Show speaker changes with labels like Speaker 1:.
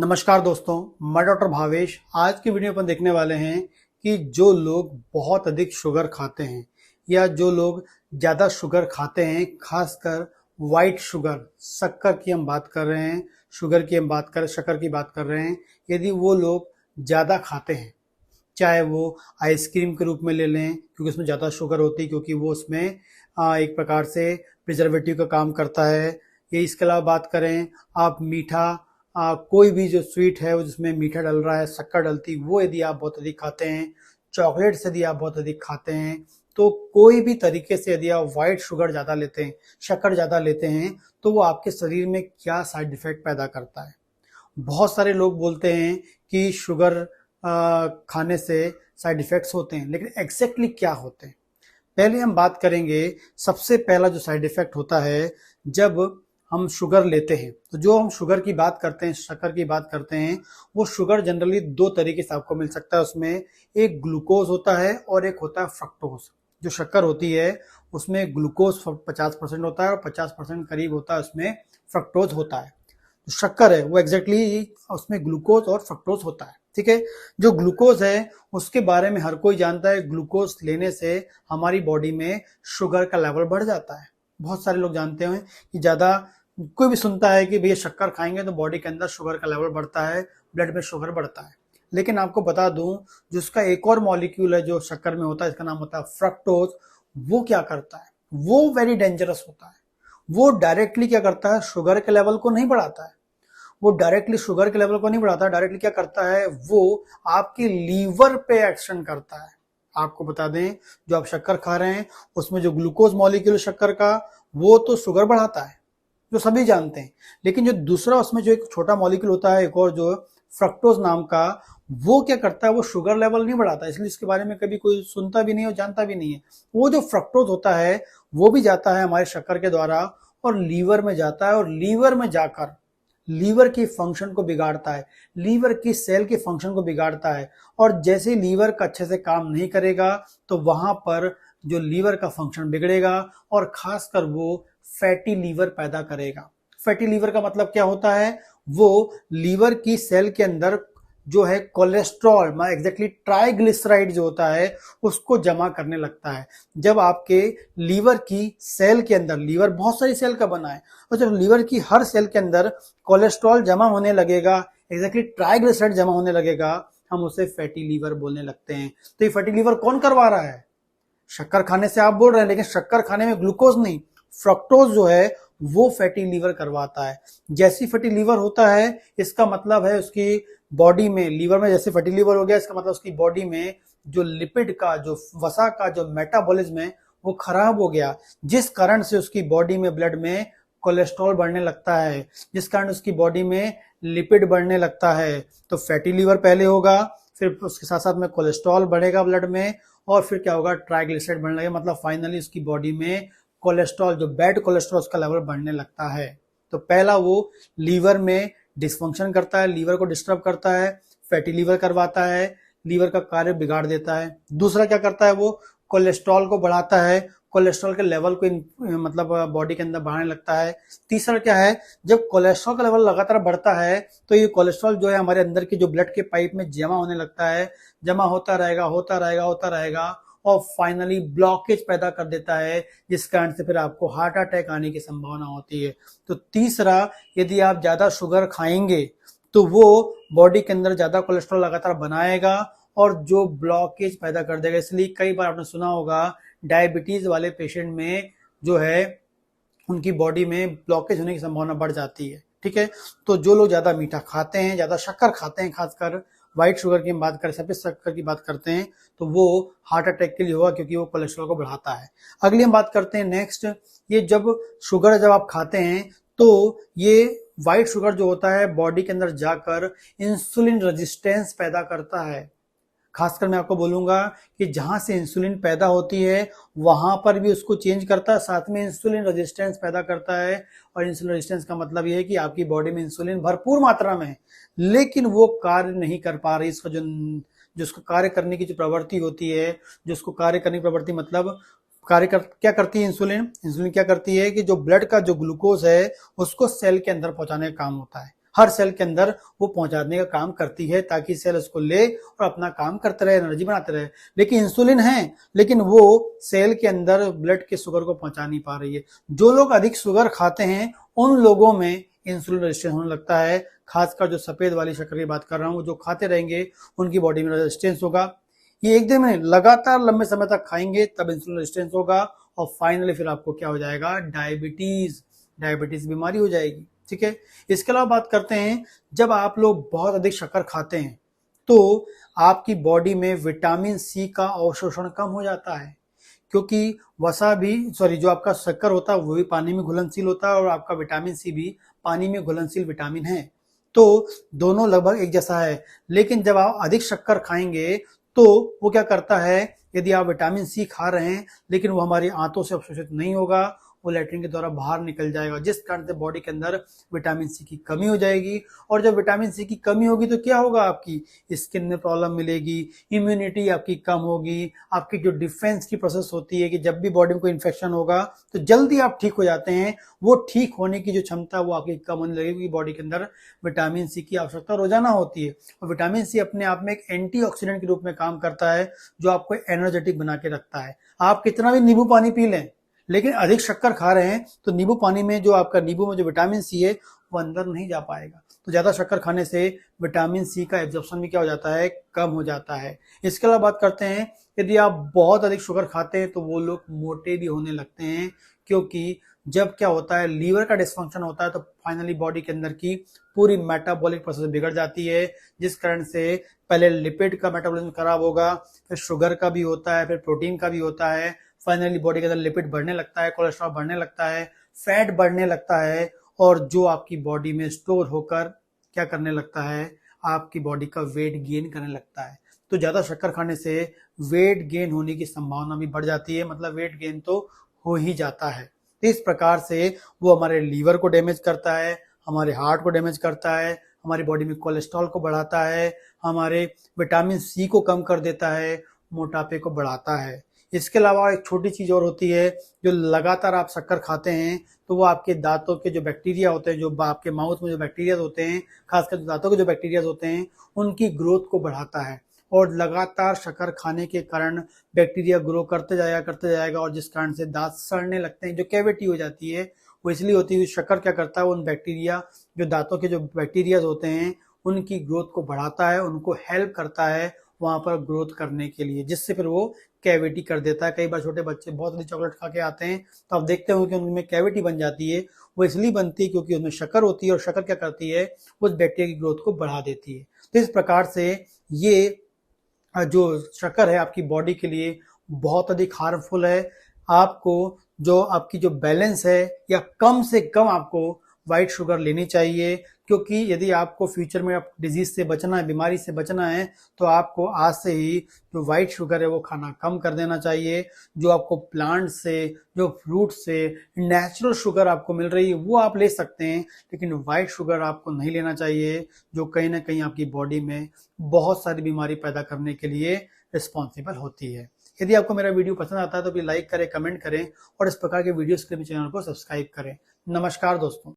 Speaker 1: नमस्कार दोस्तों, मैं डॉक्टर भावेश। आज की वीडियो पर देखने वाले हैं कि जो लोग बहुत अधिक शुगर खाते हैं या जो लोग ज़्यादा शुगर खाते हैं, खासकर वाइट शुगर, शक्कर की हम बात कर रहे हैं, शुगर की हम बात कर शक्कर की बात कर रहे हैं। यदि वो लोग ज़्यादा खाते हैं, चाहे वो आइसक्रीम के रूप में ले लें क्योंकि उसमें ज़्यादा शुगर होती है, क्योंकि वो उसमें एक प्रकार से प्रिजर्वेटिव का काम करता है। ये इसके अलावा बात करें आप मीठा, कोई भी जो स्वीट है वो जिसमें मीठा डल रहा है, शक्कर डलती, वो यदि आप बहुत अधिक खाते हैं, चॉकलेट्स यदि आप बहुत अधिक खाते हैं, तो कोई भी तरीके से यदि आप वाइट शुगर ज़्यादा लेते हैं, शक्कर ज़्यादा लेते हैं, तो वो आपके शरीर में क्या साइड इफेक्ट पैदा करता है। बहुत सारे लोग बोलते हैं कि शुगर खाने से साइड इफेक्ट्स होते हैं, लेकिन एग्जैक्टली क्या होते हैं पहले हम बात करेंगे। सबसे पहला जो साइड इफेक्ट होता है जब हम शुगर लेते हैं, तो जो हम शुगर की बात करते हैं, शक्कर की बात करते हैं, वो शुगर जनरली दो तरीके से आपको मिल सकता है। उसमें एक ग्लूकोज होता है और एक होता है फ्रक्टोज। जो शक्कर होती है उसमें ग्लूकोज 50% होता है और 50% करीब होता है उसमें फ्रक्टोज होता है। जो शक्कर है वो एग्जैक्टली उसमें ग्लूकोज और फ्रक्टोज होता है। ठीक है, जो ग्लूकोज है उसके बारे में हर कोई जानता है। ग्लूकोज लेने से हमारी बॉडी में शुगर का लेवल बढ़ जाता है। बहुत सारे लोग जानते हैं कि ज़्यादा, कोई भी सुनता है कि भैया शक्कर खाएंगे तो बॉडी के अंदर शुगर का लेवल बढ़ता है, ब्लड में शुगर बढ़ता है। लेकिन आपको बता दूं, जिसका एक और मॉलिक्यूल है जो शक्कर में होता है, इसका नाम होता है फ्रक्टोज। वो क्या करता है, वो वेरी डेंजरस होता है। वो डायरेक्टली क्या करता है, शुगर के लेवल को नहीं बढ़ाता है। वो डायरेक्टली शुगर के लेवल को नहीं बढ़ाता, डायरेक्टली क्या करता है, वो आपके लीवर पे एक्शन करता है। आपको बता दें, जो आप शक्कर खा रहे हैं उसमें जो ग्लूकोज मॉलिक्यूल शक्कर का, वो तो शुगर बढ़ाता है, जो सभी जानते हैं। लेकिन जो दूसरा उसमें जो एक छोटा मॉलिक्यूल होता है, एक और जो फ्रक्टोज नाम का, वो क्या करता है, वो शुगर लेवल नहीं बढ़ाता, इसलिए इसके बारे में कभी कोई सुनता भी नहीं और जानता भी नहीं है। वो जो फ्रक्टोज होता है वो भी जाता है हमारे शक्कर के द्वारा और लीवर में जाता है, और लीवर में जाकर लीवर की फंक्शन को बिगाड़ता है, लीवर की सेल के फंक्शन को बिगाड़ता है। और जैसे लीवर का अच्छे से काम नहीं करेगा तो वहां पर जो लीवर का फंक्शन बिगड़ेगा और खासकर वो फैटी लीवर पैदा करेगा। फैटी लीवर का मतलब क्या होता है, वो लीवर की सेल के अंदर जो है कोलेस्ट्रॉल, एग्जैक्टली ट्राइग्लिसराइड जो होता है, उसको जमा करने लगता है। जब आपके लीवर की सेल के अंदर, लीवर बहुत सारी सेल का बना है, और जब लीवर की हर सेल के अंदर कोलेस्ट्रॉल जमा होने लगेगा, एग्जैक्टली ट्राइग्लिसराइड जमा होने लगेगा, हम उसे फैटी लीवर बोलने लगते हैं। तो ये फैटी लीवर कौन करवा रहा है, शक्कर खाने से आप बोल रहे हैं, लेकिन शक्कर खाने में ग्लूकोज नहीं, फ्रक्टोज जो है वो फैटी लीवर करवाता है। जैसी फैटी लीवर होता है, इसका मतलब है उसकी बॉडी में, लीवर में जैसे फैटी लीवर हो गया, इसका मतलब उसकी बॉडी में जो लिपिड का, जो वसा का जो मेटाबॉलिज्म है वो खराब हो गया, जिस कारण से उसकी बॉडी में, ब्लड में कोलेस्ट्रॉल बढ़ने लगता है, जिस कारण उसकी बॉडी में लिपिड बढ़ने लगता है। तो फैटी लीवर पहले होगा, फिर उसके साथ साथ में कोलेस्ट्रॉल बढ़ेगा ब्लड में, और फिर क्या होगा, ट्राइग्लिसराइड बढ़ने लगेगा। मतलब फाइनली उसकी बॉडी में कोलेस्ट्रॉल, जो बैड कोलेस्ट्रॉल, उसका लेवल बढ़ने लगता है। तो पहला वो लीवर में डिसफंक्शन करता है, लीवर को डिस्टर्ब करता है, फैटी लीवर करवाता है, लीवर का कार्य बिगाड़ देता है। दूसरा क्या करता है, वो कोलेस्ट्रॉल को बढ़ाता है, कोलेस्ट्रॉल के लेवल को मतलब बॉडी के अंदर बढ़ाने लगता है। तीसरा क्या है, जब कोलेस्ट्रॉल का लेवल लगातार बढ़ता है तो ये कोलेस्ट्रॉल जो है हमारे अंदर की जो ब्लड के पाइप में जमा होने लगता है, जमा होता रहेगा, होता रहेगा, होता रहेगा, और फाइनली ब्लॉकेज पैदा कर देता है, जिस कारण से फिर आपको हार्ट अटैक आने की संभावना होती है। तो तीसरा, यदि आप ज्यादा शुगर खाएंगे तो वो बॉडी के अंदर ज्यादा कोलेस्ट्रॉल लगातार बनाएगा और जो ब्लॉकेज पैदा कर देगा। इसलिए कई बार आपने सुना होगा, डायबिटीज वाले पेशेंट में जो है उनकी बॉडी में ब्लॉकेज होने की संभावना बढ़ जाती है। ठीक है, तो जो लोग ज्यादा मीठा खाते हैं, ज्यादा शक्कर खाते हैं, खासकर व्हाइट शुगर की हम बात करें, सफेद शक्कर की बात करते हैं, तो वो हार्ट अटैक के लिए होगा, क्योंकि वो कोलेस्ट्रॉल को बढ़ाता है। अगली हम बात करते हैं नेक्स्ट, ये जब शुगर जब आप खाते हैं तो ये व्हाइट शुगर जो होता है बॉडी के अंदर जाकर इंसुलिन रेजिस्टेंस पैदा करता है। खासकर मैं आपको बोलूंगा कि जहां से इंसुलिन पैदा होती है वहां पर भी उसको चेंज करता है, साथ में इंसुलिन रेजिस्टेंस पैदा करता है। और इंसुलिन रेजिस्टेंस का मतलब ये है कि आपकी बॉडी में इंसुलिन भरपूर मात्रा में है, लेकिन वो कार्य नहीं कर पा रही। इसका जो जो उसको कार्य करने की जो प्रवृत्ति होती है, जो उसको कार्य करने की प्रवृत्ति मतलब क्या करती है इंसुलिन, इंसुलिन क्या करती है कि जो ब्लड का जो ग्लूकोज है उसको सेल के अंदर पहुंचाने का काम होता है। हर सेल के अंदर वो पहुंचाने का काम करती है ताकि सेल उसको ले और अपना काम करते रहे, एनर्जी बनाते रहे। लेकिन इंसुलिन है, लेकिन वो सेल के अंदर ब्लड के शुगर को पहुंचा नहीं पा रही है। जो लोग अधिक शुगर खाते हैं उन लोगों में इंसुलिन रेजिस्टेंस होने लगता है। खासकर जो सफेद वाली शक्कर की बात कर रहा हूँ, जो खाते रहेंगे उनकी बॉडी में रेजिस्टेंस होगा। ये एक दिन में लगातार लंबे समय तक खाएंगे तब इंसुलिन रेजिस्टेंस होगा और फाइनली फिर आपको क्या हो जाएगा, डायबिटीज बीमारी हो जाएगी। ठीक है। इसके अलावा बात करते हैं, जब आप लोग बहुत अधिक शक्कर खाते हैं तो आपकी बॉडी में विटामिन सी का अवशोषण कम हो जाता है, क्योंकि जो आपका शक्कर होता है वो भी पानी में घुलनशील होता है और आपका विटामिन सी भी पानी में घुलनशील विटामिन है, तो दोनों लगभग एक जैसा है। लेकिन जब आप अधिक शक्कर खाएंगे तो वो क्या करता है, यदि आप विटामिन सी खा रहे हैं लेकिन वो हमारी आंतों से अवशोषित नहीं होगा, वो लैट्रिन के द्वारा बाहर निकल जाएगा, जिस कारण से बॉडी के अंदर विटामिन सी की कमी हो जाएगी। और जब विटामिन सी की कमी होगी तो क्या होगा, आपकी स्किन में प्रॉब्लम मिलेगी, इम्यूनिटी आपकी कम होगी, आपकी जो डिफेंस की प्रोसेस होती है कि जब भी बॉडी में कोई इन्फेक्शन होगा तो जल्दी आप ठीक हो जाते हैं, वो ठीक होने की जो क्षमता वो आपकी कम होने लगेगी। बॉडी के अंदर विटामिन सी की आवश्यकता रोजाना होती है और विटामिन सी अपने आप में एक एंटीऑक्सीडेंट के रूप में काम करता है जो आपको एनर्जेटिक बना के रखता है। आप कितना भी नींबू पानी पी लें, लेकिन अधिक शक्कर खा रहे हैं तो नींबू पानी में जो आपका नींबू में जो विटामिन सी है वो अंदर नहीं जा पाएगा। तो ज्यादा शक्कर खाने से विटामिन सी का एब्जॉर्प्शन भी क्या हो जाता है, कम हो जाता है। इसके अलावा बात करते हैं, यदि आप बहुत अधिक शुगर खाते हैं तो वो लोग मोटे भी होने लगते हैं, क्योंकि जब क्या होता है, लीवर का डिस्फंक्शन होता है तो फाइनली बॉडी के अंदर की पूरी मेटाबॉलिक प्रोसेस बिगड़ जाती है, जिस कारण से पहले लिपिड का मेटाबॉलिज्म खराब होगा, फिर शुगर का भी होता है, फिर प्रोटीन का भी होता है। फाइनली बॉडी के अंदर लिपिड बढ़ने लगता है, कोलेस्ट्रॉल बढ़ने लगता है, फैट बढ़ने लगता है और जो आपकी बॉडी में स्टोर होकर क्या करने लगता है, आपकी बॉडी का वेट गेन करने लगता है। तो ज्यादा शक्कर खाने से वेट गेन होने की संभावना भी बढ़ जाती है, मतलब वेट गेन तो हो ही जाता है। तो इस प्रकार से वो हमारे लीवर को डैमेज करता है, हमारे हार्ट को डैमेज करता है, हमारी बॉडी में कोलेस्ट्रॉल को बढ़ाता है, हमारे विटामिन सी को कम कर देता है, मोटापे को बढ़ाता है। इसके अलावा एक छोटी चीज और होती है, जो लगातार आप शक्कर खाते हैं तो वो आपके दांतों के जो बैक्टीरिया होते हैं, जो आपके माउथ में जो बैक्टीरिया होते हैं, खासकर दांतों के जो बैक्टीरिया होते हैं, उनकी ग्रोथ को बढ़ाता है। और लगातार शक्कर खाने के कारण बैक्टीरिया ग्रो करते जाएगा और जिस कारण से दांत सड़ने लगते हैं, जो कैविटी हो जाती है वो इसलिए होती है। शक्कर क्या करता है, उन बैक्टीरिया, जो दांतों के जो बैक्टीरिया होते हैं उनकी ग्रोथ को बढ़ाता है, उनको हेल्प करता है वहां पर ग्रोथ करने के लिए, जिससे फिर वो कैविटी कर देता है। कई बार छोटे बच्चे बहुत अधिक चॉकलेट खा के आते हैं तो आप देखते हो कि उनमें कैविटी बन जाती है। वो इसलिए बनती है क्योंकि उसमें शक्कर होती है और शक्कर क्या करती है, उस बैक्टीरिया की ग्रोथ को बढ़ा देती है। तो इस प्रकार से ये जो शक्कर है आपकी बॉडी के लिए बहुत अधिक हार्मफुल है। आपको जो आपकी जो बैलेंस है, या कम से कम आपको व्हाइट शुगर लेनी चाहिए, क्योंकि यदि आपको फ्यूचर में डिजीज से बचना है, बीमारी से बचना है, तो आपको आज से ही जो व्हाइट शुगर है वो खाना कम कर देना चाहिए। जो आपको प्लांट से, जो फ्रूट से नेचुरल शुगर आपको मिल रही है वो आप ले सकते हैं, लेकिन व्हाइट शुगर आपको नहीं लेना चाहिए, जो कहीं ना कहीं आपकी बॉडी में बहुत सारी बीमारी पैदा करने के लिए रिस्पॉन्सिबल होती है। यदि आपको मेरा वीडियो पसंद आता है तो प्लीज लाइक करें, कमेंट करें और इस प्रकार के वीडियोस के लिए चैनल को सब्सक्राइब करें। नमस्कार दोस्तों।